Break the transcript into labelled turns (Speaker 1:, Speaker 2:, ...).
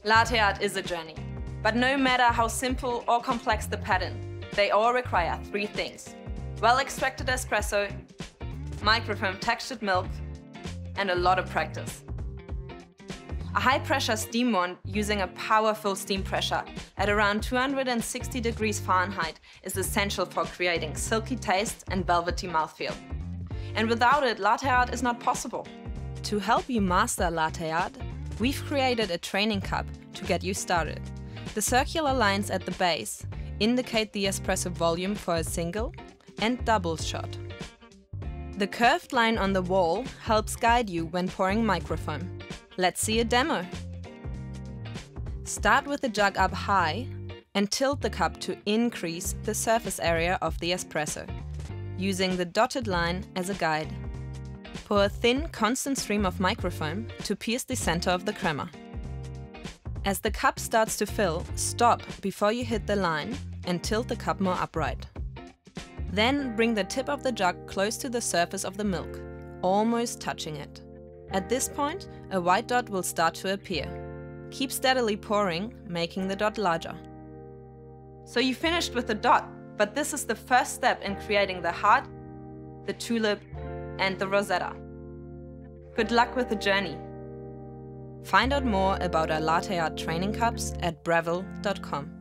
Speaker 1: Latte art is a journey, but no matter how simple or complex the pattern, they all require three things: well-extracted espresso, microfoam textured milk, and a lot of practice. A high-pressure steam wand using a powerful steam pressure at around 260 degrees Fahrenheit is essential for creating silky taste and velvety mouthfeel. And without it, latte art is not possible. To help you master latte art, we've created a training cup to get you started. The circular lines at the base indicate the espresso volume for a single and double shot. The curved line on the wall helps guide you when pouring microfoam. Let's see a demo. Start with the jug up high and tilt the cup to increase the surface area of the espresso, using the dotted line as a guide. Pour a thin, constant stream of microfoam to pierce the center of the crema. As the cup starts to fill, stop before you hit the line and tilt the cup more upright. Then bring the tip of the jug close to the surface of the milk, almost touching it. At this point, a white dot will start to appear. Keep steadily pouring, making the dot larger. So you finished with the dot, but this is the first step in creating the heart, the tulip, and the rosetta. Good luck with the journey. Find out more about our latte art training cups at breville.com.